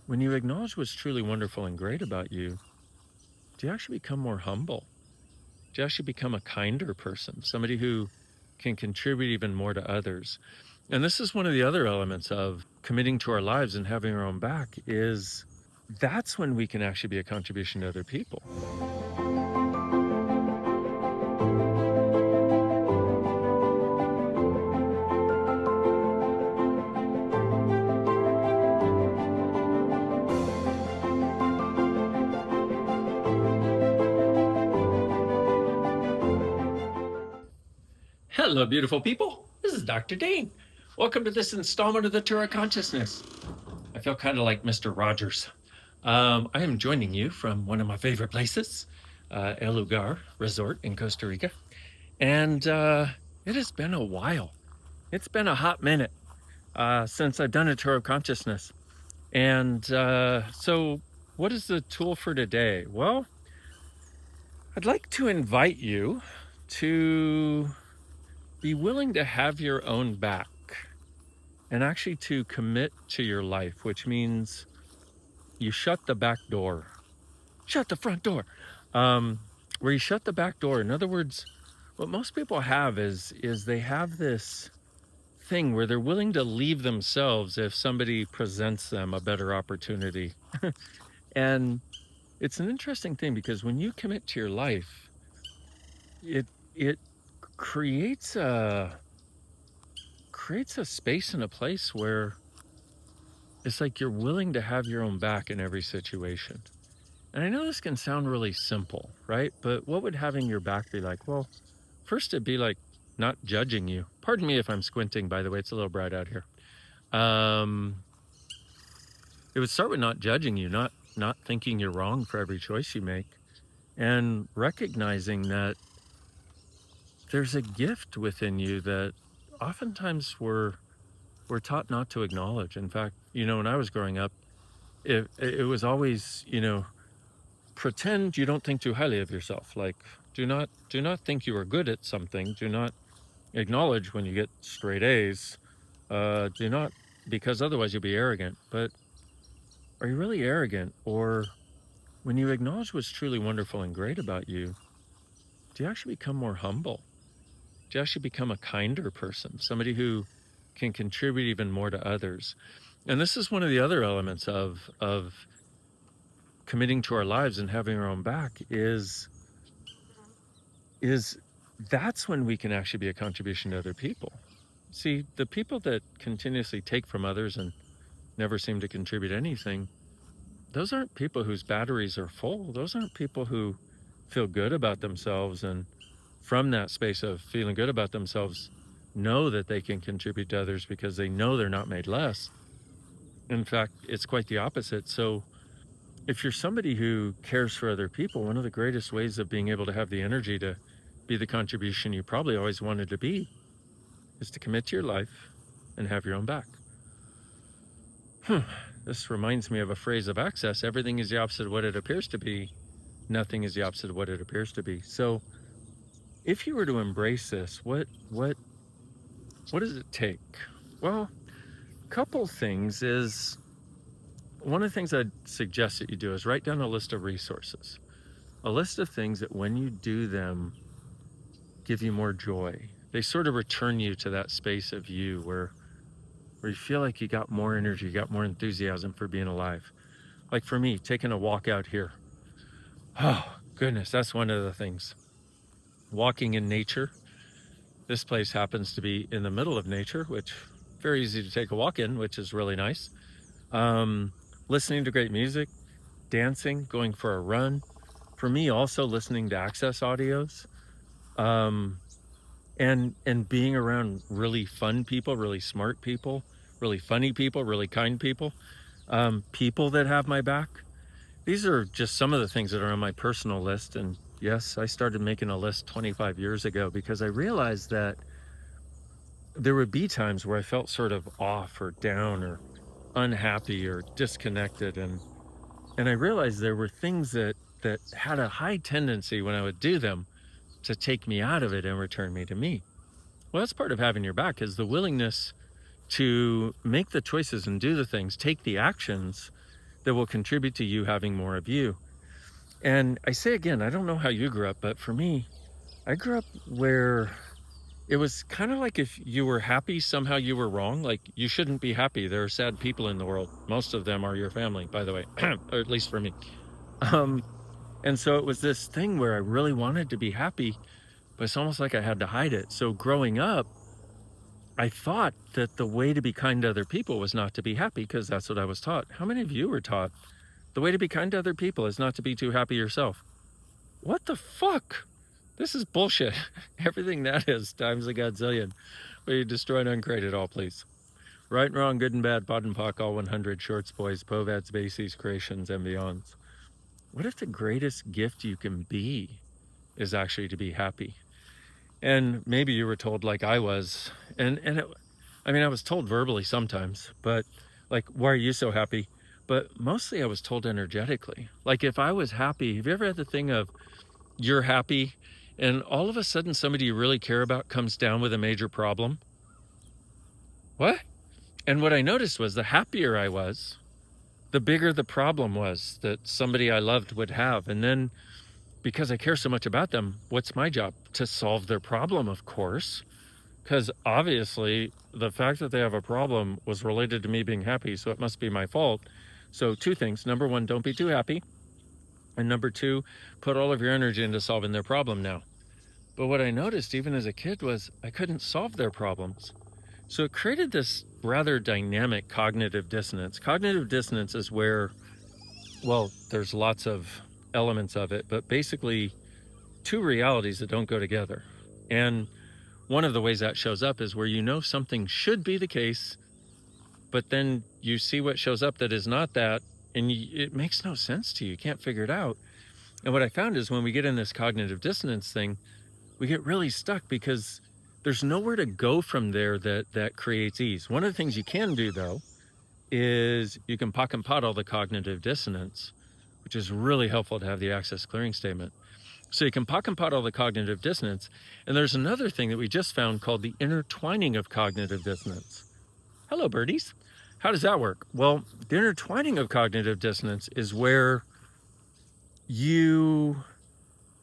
When you acknowledge what's truly wonderful and great about you, do you actually become more humble? Do you actually become a kinder person, somebody who can contribute even more to others? And this is one of the other elements of committing to our lives and having our own back is that's when we can actually be a contribution to other people. Hello, beautiful people. This is Dr. Dane. Welcome to this installment of the Tour of Consciousness. I feel kind of like Mr. Rogers. I am joining you from one of my favorite places, El Lugar Resort in Costa Rica. And it has been a while. It's been a hot minute since I've done a Tour of Consciousness. And so, what is the tool for today? Well, I'd like to invite you to be willing to have your own back and actually to commit to your life, which means you shut the back door, shut the front door, where you shut the back door. In other words, what most people have is they have this thing where they're willing to leave themselves if somebody presents them a better opportunity. And it's an interesting thing because when you commit to your life, it creates a space and a place where it's like you're willing to have your own back in every situation. And I know this can sound really simple, right? But what would having your back be like? Well, first it'd be like not judging you. Pardon me if I'm squinting, by the way, it's a little bright out here. It would start with not judging you, not thinking you're wrong for every choice you make, and recognizing that there's a gift within you that oftentimes we're taught not to acknowledge. In fact, when I was growing up, it was always, pretend you don't think too highly of yourself. Like, do not think you are good at something. Do not acknowledge when you get straight A's. Do not, because otherwise you'll be arrogant. But are you really arrogant? Or when you acknowledge what's truly wonderful and great about you, do you actually become more humble? Do you actually become a kinder person, somebody who can contribute even more to others? And this is one of the other elements of committing to our lives and having our own back is that's when we can actually be a contribution to other people. See, the people that continuously take from others and never seem to contribute anything, those aren't people whose batteries are full. Those aren't people who feel good about themselves, and from that space of feeling good about themselves, know that they can contribute to others because they know they're not made less. In fact, it's quite the opposite. So if you're somebody who cares for other people, one of the greatest ways of being able to have the energy to be the contribution you probably always wanted to be is to commit to your life and have your own back. This reminds me of a phrase of Access: everything is the opposite of what it appears to be. Nothing is the opposite of what it appears to be. So if you were to embrace this, what does it take? Well, a couple things is, one of the things I'd suggest that you do is write down a list of resources, a list of things that when you do them, give you more joy. They sort of return you to that space of you where you feel like you got more energy, you got more enthusiasm for being alive. Like for me, taking a walk out here. Oh, goodness, that's one of the things. Walking in nature. This place happens to be in the middle of nature, which very easy to take a walk in, which is really nice. Listening to great music, dancing, going for a run. For me, also listening to Access audios, and being around really fun people, really smart people, really funny people, really kind people, people that have my back. These are just some of the things that are on my personal list. And yes, I started making a list 25 years ago because I realized that there would be times where I felt sort of off or down or unhappy or disconnected. And I realized there were things that had a high tendency when I would do them to take me out of it and return me to me. Well, that's part of having your back, is the willingness to make the choices and do the things, take the actions that will contribute to you having more of you. And I say again, I don't know how you grew up, but for me, I grew up where it was kind of like if you were happy, somehow you were wrong. Like, you shouldn't be happy. There are sad people in the world. Most of them are your family, by the way, or at least for me. Um, and so it was this thing where I really wanted to be happy, but it's almost like I had to hide it. So growing up, I thought that the way to be kind to other people was not to be happy, because that's what I was taught. How many of you were taught the way to be kind to other people is not to be too happy yourself? What the fuck? This is bullshit. Everything that is times a godzillion. Will you destroy and uncreate it all, please? Right and wrong, good and bad, pod and pock, all 100, shorts, boys, povads, bases, creations, and beyonds. What if the greatest gift you can be is actually to be happy? And maybe you were told like I was, I mean, I was told verbally sometimes, but like, why are you so happy? But mostly I was told energetically. Like, if I was happy, have you ever had the thing of you're happy and all of a sudden somebody you really care about comes down with a major problem? What? And what I noticed was the happier I was, the bigger the problem was that somebody I loved would have. And then, because I care so much about them, what's my job? To solve their problem, of course. Because obviously the fact that they have a problem was related to me being happy, so it must be my fault. So two things. Number one, don't be too happy. And number two, put all of your energy into solving their problem now. But what I noticed even as a kid was I couldn't solve their problems. So it created this rather dynamic cognitive dissonance. Cognitive dissonance is where, well, there's lots of elements of it, but basically two realities that don't go together. And one of the ways that shows up is where you know something should be the case, but then you see what shows up that is not that, and it makes no sense to you. You can't figure it out. And what I found is when we get in this cognitive dissonance thing, we get really stuck because there's nowhere to go from there that creates ease. One of the things you can do, though, is you can pock and pot all the cognitive dissonance, which is really helpful to have the access clearing statement. So you can pock and pot all the cognitive dissonance. And there's another thing that we just found called the intertwining of cognitive dissonance. Hello, birdies. How does that work? Well, the intertwining of cognitive dissonance is where you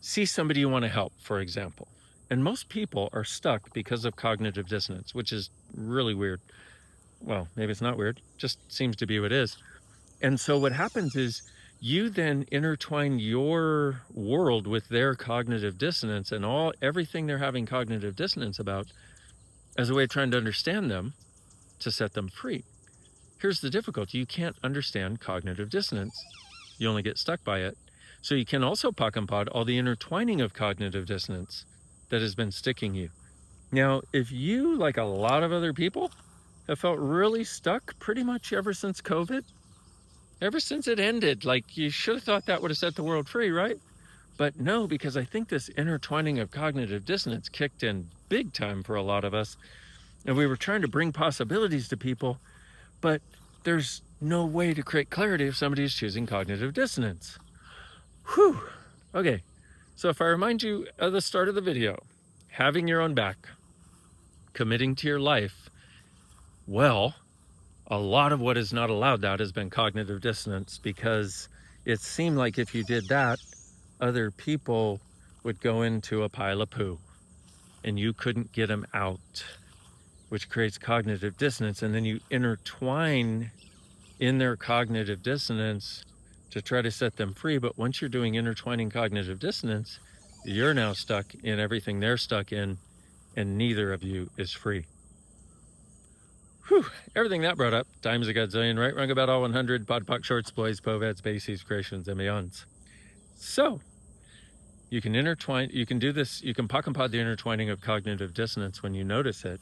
see somebody you want to help, for example. And most people are stuck because of cognitive dissonance, which is really weird. Well, maybe it's not weird, just seems to be what it is. And so what happens is you then intertwine your world with their cognitive dissonance and everything they're having cognitive dissonance about as a way of trying to understand them to set them free. Here's the difficulty. You can't understand cognitive dissonance. You only get stuck by it. So you can also pock and pod all the intertwining of cognitive dissonance that has been sticking you. Now, if you, like a lot of other people, have felt really stuck pretty much ever since COVID, ever since it ended, like you should have thought that would have set the world free, right? But no, because I think this intertwining of cognitive dissonance kicked in big time for a lot of us. And we were trying to bring possibilities to people, but there's no way to create clarity if somebody is choosing cognitive dissonance. Whew. Okay. So if I remind you at the start of the video, having your own back, committing to your life, well, a lot of what is not allowed that has been cognitive dissonance, because it seemed like if you did that, other people would go into a pile of poo and you couldn't get them out, which creates cognitive dissonance. And then you intertwine in their cognitive dissonance to try to set them free. But once you're doing intertwining cognitive dissonance, you're now stuck in everything they're stuck in, and neither of you is free. Whew, everything that brought up, times a godzillion, right, wrong, about all 100, pod, poc, shorts, boys, povads, bases, creations, and beyonds. So you can intertwine, you can do this, you can pock and pod the intertwining of cognitive dissonance when you notice it.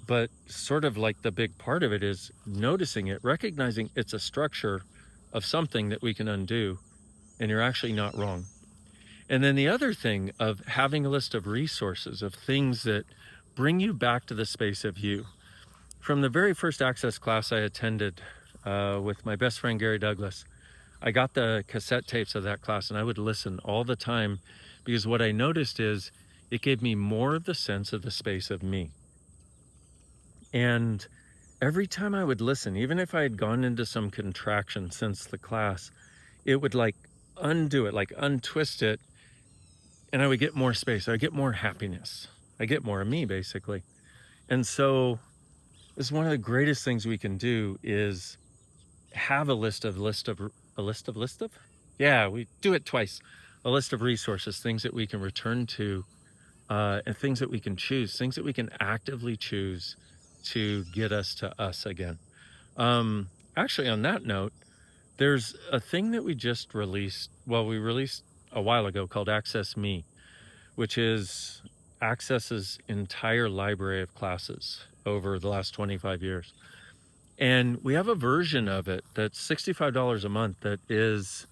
But sort of like the big part of it is noticing it, recognizing it's a structure of something that we can undo, and you're actually not wrong. And then the other thing of having a list of resources, of things that bring you back to the space of you. From the very first Access class I attended with my best friend Gary Douglas, I got the cassette tapes of that class and I would listen all the time, because what I noticed is it gave me more of the sense of the space of me. And every time I would listen, even if I had gone into some contraction since the class, it would like undo it, like untwist it, and I would get more space. I get more happiness. I get more of me, basically. And so it's one of the greatest things we can do is have a list of. Yeah, we do it twice. A list of resources, things that we can return to, and things that we can choose, things that we can actively choose to get us to us again. Actually, on that note, there's a thing that we just released. Well, we released a while ago called Access Me, which is Access's entire library of classes over the last 25 years. And we have a version of it that's $65 a month that is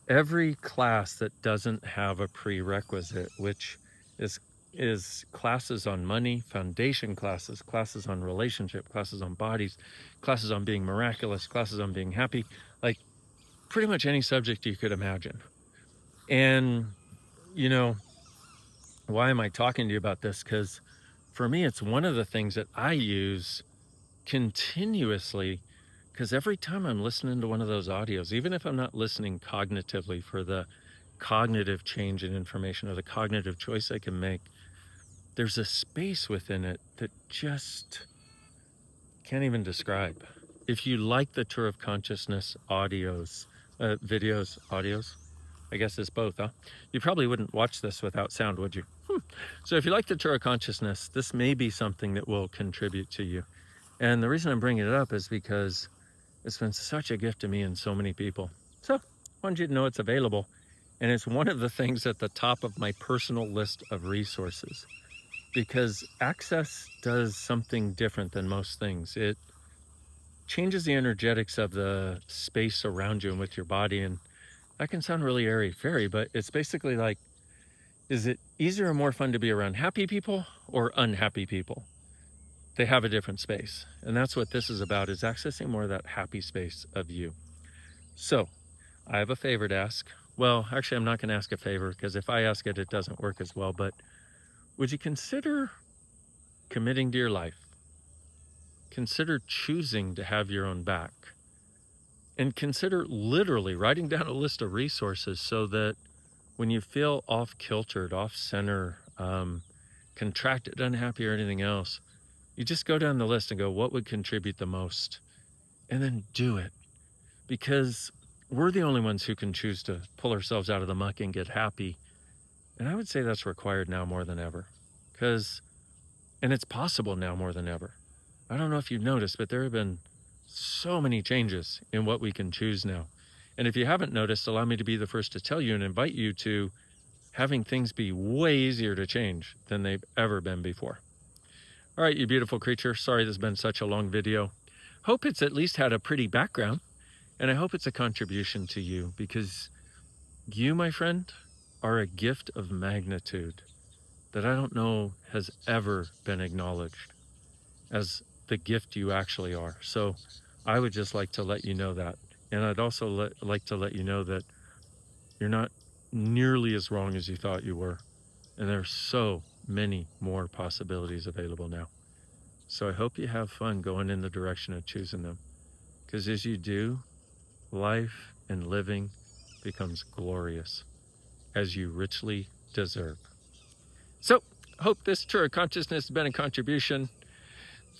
every class that doesn't have a prerequisite, which is classes on money, foundation classes, classes on relationship, classes on bodies, classes on being miraculous, classes on being happy, like pretty much any subject you could imagine. And, you know, why am I talking to you about this? Because for me, it's one of the things that I use continuously, because every time I'm listening to one of those audios, even if I'm not listening cognitively for the cognitive change in information or the cognitive choice I can make, there's a space within it that just can't even describe. If you like the Tour of Consciousness audios, audios, I guess it's both, huh? You probably wouldn't watch this without sound, would you? So if you like the Tour of Consciousness, this may be something that will contribute to you. And the reason I'm bringing it up is because it's been such a gift to me and so many people. So I wanted you to know it's available. And it's one of the things at the top of my personal list of resources, because Access does something different than most things. It changes the energetics of the space around you and with your body. And that can sound really airy-fairy, but it's basically like, is it easier or more fun to be around happy people or unhappy people? They have a different space. And that's what this is about, is accessing more of that happy space of you. So I have a favor to ask. Well, actually, I'm not going to ask a favor, because if I ask it, it doesn't work as well. But would you consider committing to your life? Consider choosing to have your own back. And consider literally writing down a list of resources so that when you feel off-kiltered, off-center, contracted, unhappy, or anything else, you just go down the list and go, what would contribute the most? And then do it. Because we're the only ones who can choose to pull ourselves out of the muck and get happy. And I would say that's required now more than ever. And it's possible now more than ever. I don't know if you've noticed, but there have been so many changes in what we can choose now. And if you haven't noticed, allow me to be the first to tell you and invite you to having things be way easier to change than they've ever been before. All right, you beautiful creature. Sorry this has been such a long video. Hope it's at least had a pretty background, and I hope it's a contribution to you, because you, my friend, are a gift of magnitude that I don't know has ever been acknowledged as the gift you actually are. So I would just like to let you know that. And I'd also like to let you know that you're not nearly as wrong as you thought you were. And there's so many more possibilities available now. So I hope you have fun going in the direction of choosing them. Because as you do, life and living becomes glorious, as you richly deserve. So, hope this Tour of Consciousness has been a contribution.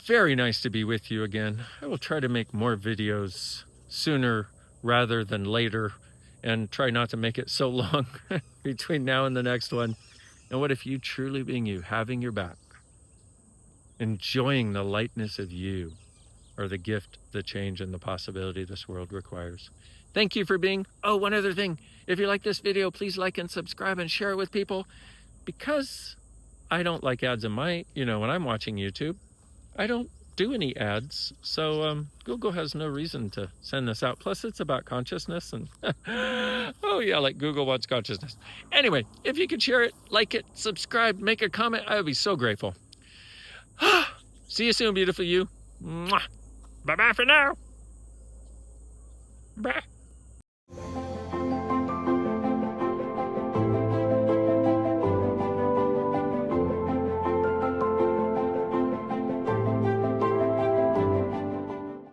Very nice to be with you again. I will try to make more videos sooner rather than later, and try not to make it so long between now and the next one. And what if you truly being you, having your back, enjoying the lightness of you, are the gift, the change, and the possibility this world requires. Thank you for being. Oh, one other thing. If you like this video, please like and subscribe and share it with people, because I don't like ads in my, when I'm watching YouTube, I don't do any ads. So Google has no reason to send this out. Plus, it's about consciousness. And oh, yeah, like Google wants consciousness. Anyway, if you could share it, like it, subscribe, make a comment, I would be so grateful. See you soon, beautiful you. Mwah. Bye-bye for now. Bye.